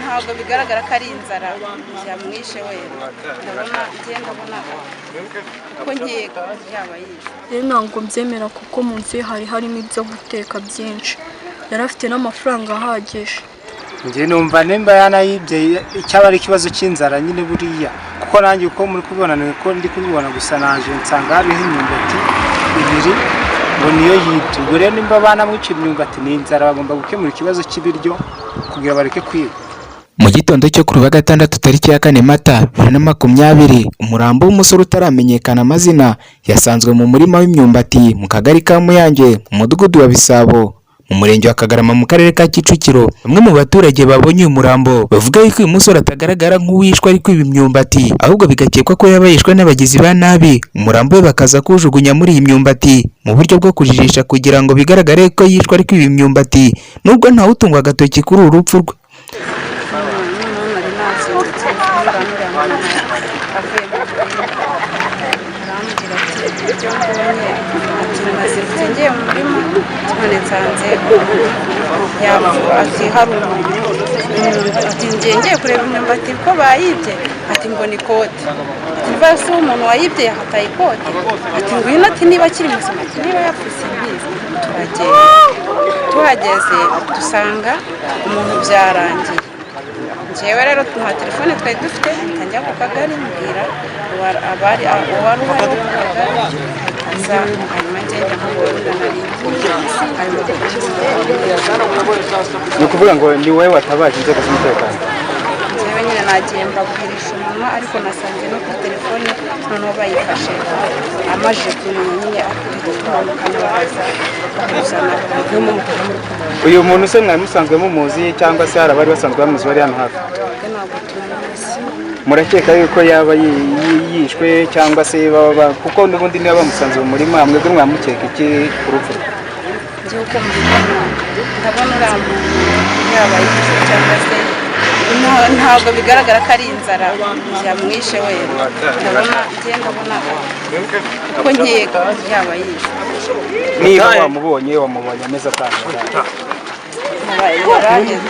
ntabwo bigaragara ko ari inzara yamwishe wera ndabona uko nkeka yaba yishe. Rero ntabwo mbyemera kuko mu nzu hari harimo ibyo guteka byinshi, yari afite n'amafaranga ahagije. Njye numva nimba yanayibye icyaba ari ikibazo cy'inzara nyine buriya, kuko nanjye uko muri kubibona niko ndi kubibona, gusa naje nsanga hariho imyumbati ibiri ngo niyo yibye. Ubwo rero nimba banamwica imyumbati ni inzara, bagomba gukemura ikibazo cy'ibiryo kugira bareke kwiba. Mu gitondo cyo kuri wa gatandatu tariki ya 4 Mata 2020, umurambo w'umusore utaramenyekana amazina yasanzwe mu murima w'imyumbati mu kagari ka Muyange mu mudugudu wa Bisabo mu murenge wa Kagarama mu karere ka Kicukiro. Bamwe mu baturage babonye uyu murambo bavuga yuko uyu musore atagaragara nk'uwishwe ariko ibi myumbati, ahubwo bigakekwa ko yaba yishwe n'abagizi ba nabi. Umurambo we bakaza kujugunya muri iyi myumbati mu buryo bwo kujijisha kugira ngo bigaragare ko yishwe ariko ibi myumbati, nubwo ntawe utungwa agatoki kuri uru rupfu rwe. Ngiye mu murima none nsanze ati hari ati ngiye kureba imyumbati ko bayibye, ati ngo ni kote kuva se umuntu wayibye yahataye ikote, ati ngwino, ati niba akiri muzima, ati niba yapfuye imbizi. Tuhageze dusanga umuntu byarangiye. Njyewe rero nta telefone twari dufite, njya ku kagari mbwira uwari uhari ku kagari aza, hanyuma ngenda nkubona Ni ukuvuga ngo ni wowe watabaje inzego z'umutekano? Njyewe nyine nagiye mbabwirisha umunwa, ariko nasanze no kuri telefone noneho bayifashe amaje kumenya nyine akumanukana baraza bakuzana. Uyu muntu se mwari musanzwe mumuzi cyangwa se hari abari basanzwe bamuzi bari hano hafi? Ntabwo tumuzi. Murakeka yuko yaba yishwe cyangwa se kuko n'ubundi niba bamusanze mu murima, mwebwe mwamukeka iki ku rupfu? Njye uko mbibona ndabona uriya muntu yaba yishwe cyangwa se ntabwo bigaragara ko ari inzara yamwishe wera ndabona uko nkeka yaba yishwe. Niba wamubonye ameze atandukanye?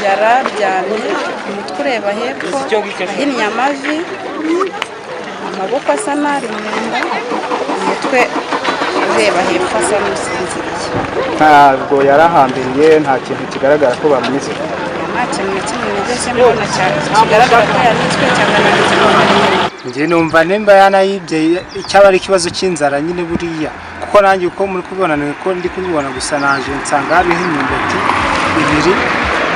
Yararyamye, umutwe ureba hepfo, ahinnye amavi, amaboko asa n'ari mu nda, umutwe ureba hepfo asa n'usinziriye. Ntabwo yarahambiriye, nta kintu kigaragara ko bamwise? Nta kintu na kimwe nigeze mbona kigaragara ko yanitswe cyangwa yanitswe. Njye numva nimba yanayibye icyaba ari ikibazo cy'inzara nyine buriya, kuko nanjye uko muri kubibona niko ndi kubibona, gusa naje nsanga hariho imyumbati ibiri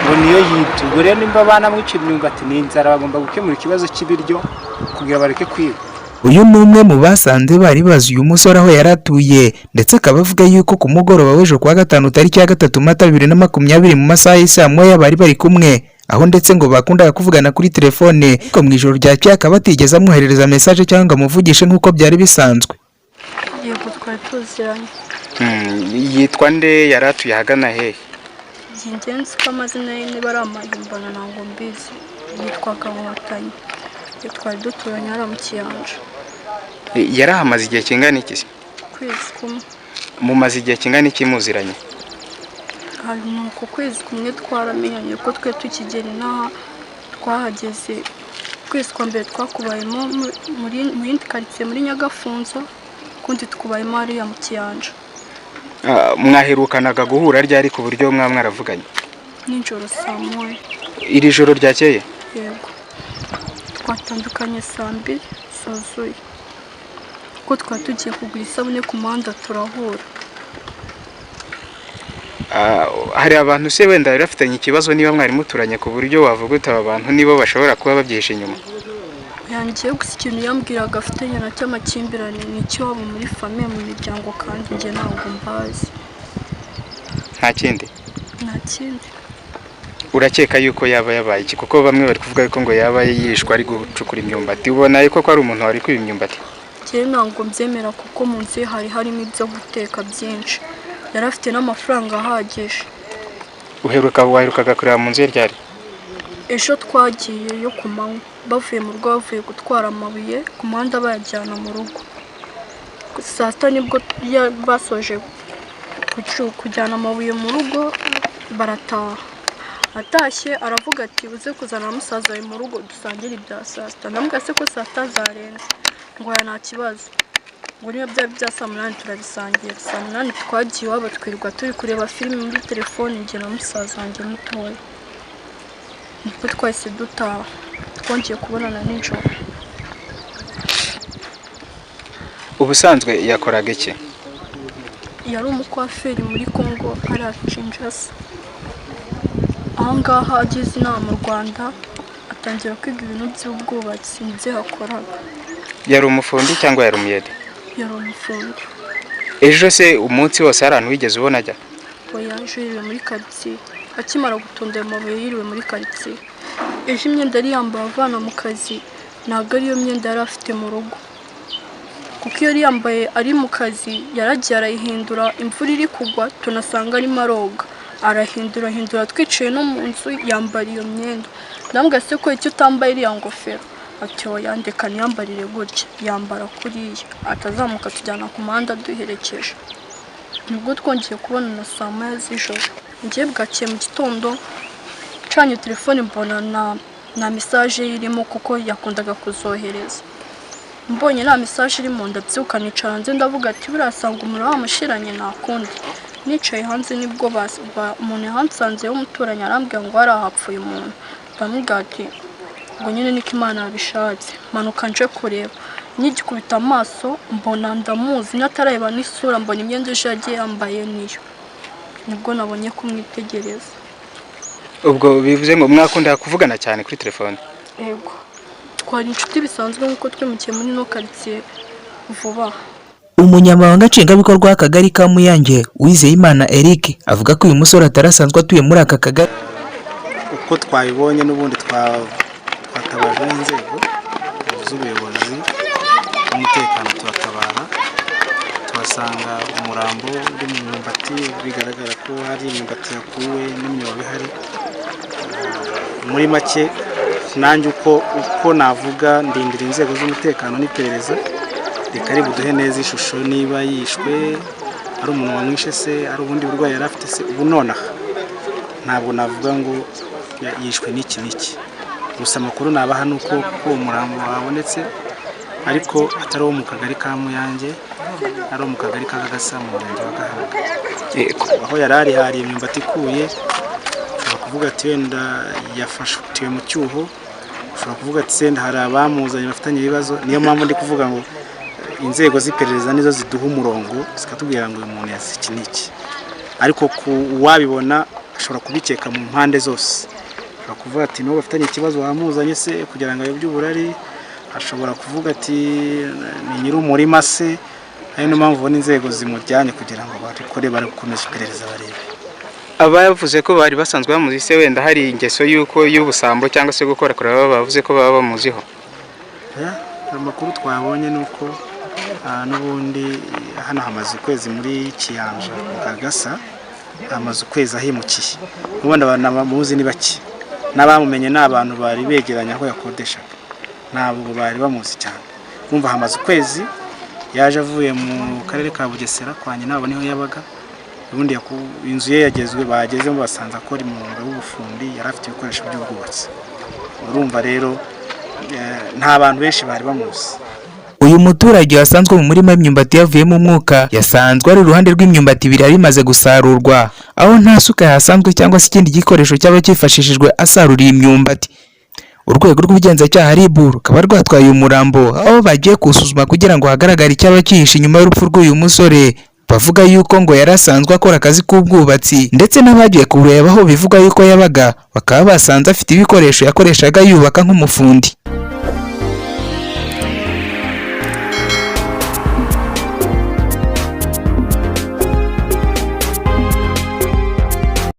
ngo niyo yibye. Ubwo rero nimba banamwica imyumbati ni inzara, bagomba gukemura ikibazo cy'ibiryo kugira bareke kwiba. Uyu ni umwe mu basanze bari bazi uyu musore aho yaratuye, ndetse akaba avuga yuko ku mugoroba w'ejo kuwa gatanu tariki ya 3 Mata 2020 mu masaha y'isa moya bari kumwe, aho ndetse ngo bakundaga kuvugana kuri telefone, ariko mu ijoro ryakeye akaba atigeze amwoherereza message cyangwa amuvugishe nk'uko byari bisanzwe. Yego twari tuziranye. Yitwa nde? Yaratuye ahagana hehe? Ngenzi ko amazina ye niba ari amahimbano ntabwo mbizi. Yitwa Kabuhatanyi. Twari duturanye hariya mu Kiyanja. Yarahamaze igihe kingana iki? Kwezi kumwe. Mumaze igihe kingana iki muziranye? Hanyuma ku kwezi kumwe twaramenyanye ko twe tukigera inaha, twahageze kwezi kwa mbere twakubayemo muri yindi quartier muri Nyagafunzo, kundi tukubayemo hariya mu Kiyanja. Mwaherukanaga guhura ryari ku buryo mwaravuganye? Nijoro saa moya. Iri joro ryakeye? Yego. Twatandukanye saa 2 zuzuye. Ko twari tugiye kugura isabune ku muhanda turahura. Hari abantu se wenda barafitanye ikibazo niba mwari muturanye ku buryo wavuga uti aba bantu nibo bashobora kuba babyihishe inyuma? Yangiye gusa ikintu yambwiraga afitanye na cy'amakimbirane n'icyo wabo muri famille mu miryango, kandi njye ntabwo mbazi. Nta kindi? Nta kindi. Urakeka yuko yaba yabaye iki? Kuko bamwe bari kuvuga yuko ngo yaba yishwe ari gucukura imyumbati. Ubona yuko ari umuntu wari kwiba imyumbati? Njye ntabwo mbyemera kuko mu nzu hari harimo ibyo guteka byinshi, yari afite n'amafaranga ahagije. Waherukaga kureba mu nzu ye ryari? Ejo twagiye yo ku manywa, bavuye mu rugo bavuye gutwara amabuye ku muhanda bayajyana mu rugo. Saa 6 nibwo basoje kujyana amabuye mu rugo barataha. atashye aravuga ati uze kuzana musaza wawe mu rugo dusangire ibya saa sita. Ndamubwira se ko saa sita zarenze, ngo ya nta kibazo, ngo niyo byaba bya saa munani turabisangira. Saa munani twagiye iwabo twirirwa turi kureba filime muri telefone njye na musaza wanjye mutoya, nibwo twahise dutaha, twongeye kubonana nijoro. ubusanzwe yakoraga iki? Yari umukwaferi muri Congo hariya Kinshasa. Ahangaha ageze inaha mu Rwanda atangira kwiga ibintu by'ubwubatsi nibyo yakoraga. Yari umufundi cyangwa yari umuyede? Yari umufundi. Ejo se umunsi wose hari ahantu wigeze ubona ajya? Oya, ejo yiriwe muri quartier, akimara gutunda amabuye yiriwe muri quartier. Ejo imyenda yari yambaye avana mu kazi ntabwo ariyo myenda yari afite mu rugo, kuko iyo yari yambaye ari mu kazi yaragiye arayihindura, imvura iri kugwa tunasanga arimo aroga, arahindura twicaye no mu nzu yambara iyo myenda. Ndambwira se ko icyo utambaye iriya ngofero, ati oya ndeka niyambarire gutya, yambara kuriya, atazamuka tujyana ku muhanda duherekeje. Nibwo twongeye kubonana saa moya z'ijoro. Ngiye bwakeye mu gitondo canye telefone mbona na message irimo, kuko yakundaga kuzohereza. Mbonye nta message irimo ndabyuka nicara hanze ndavuga ati birasanga umuriro wamushiranye nakundi. Nicaye hanze nibwo umuntu yahansanze w'umuturanyi arambwira ngo hari ahapfuye umuntu. Ndamubwira ati ngo nyine niko Imana yabishatse, manuka nje kureba. Nyigikubita amaso mbona ndamuzi, natareba n'isura, mbona imyenda yagiye yambaye niyo. Nibwo nabonye kumwitegereza. Ubwo bivuze ngo mwakunda kuvugana cyane kuri telefone? Yego, twari inshuti bisanzwe nk'uko twimukiye muri no quartier vuba. Umunyamabanga nshingwabikorwa w'akagari ka Muyange Uwizeyimana Eric avuga ko uyu musore atarasanzwe atuye muri aka kagari. Uko twabibonye n'ubundi twatabaje inzego z'ubuyobozi n'umutekano, turatabara tuhasanga umurambo uri mu myumbati, bigaragara ko hari imyumbati yakuwe n'imyobo ihari. Muri make nanjye uko navuga ndindira inzego z'umutekano n'iperereza rikari buduhe neza ishusho, niba yishwe ari umuntu wamwishe se, ari ubundi burwayi yari afite se. Ubu nonaha ntabwo navuga ngo yishwe n'iki. Gusa amakuru nabaha nuko umurambo wabonetse, ariko atari wo mu kagari ka Muyange, ari mu kagari ka Gasa mu murenge wa Gahanga. Aho yari hari imyumbati ikuye, ushobora kuvuga ati wenda yafashwe mu cyuho, ushobora kuvuga ati senda hari abamuzanye bafitanye ibibazo. Niyo mpamvu ndi kuvuga ngo inzego z'iperereza nizo ziduha umurongo zikatubwira ngo uyu muntu yaziki niki, ariko wabibona ashobora kubikeka mu mpande zose. Ashobora kuvuga ati n'uwo bafitanye ikibazo wamuzanye se kugira ngo ayobye uburari, ashobora kuvuga ati ni nyir'umurima se. Ari no mpamvu ubona inzego zimujyanye kugira ngo barikore, barakomeza iperereza barebe. Abavuze ko bari basanzwe bamuzi se, wenda hari ingeso y'ubusambo cyangwa se gukora bavuze ko baba bamuziho? Amakuru twabonye nuko n'ubundi hano hamaze ukwezi muri Kiyanja mu Gasa, hamaze ukwezi ahimukiye. Ubundi abantu bamuzi ni bake, n'abamumenye n'abantu bari begeranya aho yakodeshaga, ntabwo bari bamuzi cyane. Urumva hamaze ukwezi, yaje avuye mu karere ka Bugesera kwa nyina abo niho yabaga. Ubundi inzu ye bagezemo basanze akora umwuga w'ubufundi, yari afite ibikoresho by'ubwubatsi. Urumva rero nta bantu benshi bari bamuzi. Uyu muturage wasanzwe mu murima w'imyumbati yavuyemo umwuka yasanzwe ari iruhande rw'imyumbati ibiri yari imaze gusarurwa, aho nta suka yasanzwe cyangwa se ikindi gikoresho cyaba cyifashishijwe asaruriye imyumbati. Urwego rw'ubugenzacyaha RIB rukaba rwatwaye uyu murambo, aho bagiye kusuzuma kugira ngo hagaragare icyaba cyihishe inyuma y'urupfu rw'uyu musore. Bavuga yuko ngo yari asanzwe akora akazi k'ubwubatsi, ndetse n'abagiye kureba aho bivuga yuko yabaga bakaba basanze afite ibikoresho yakoreshaga yubaka nk'umufundi.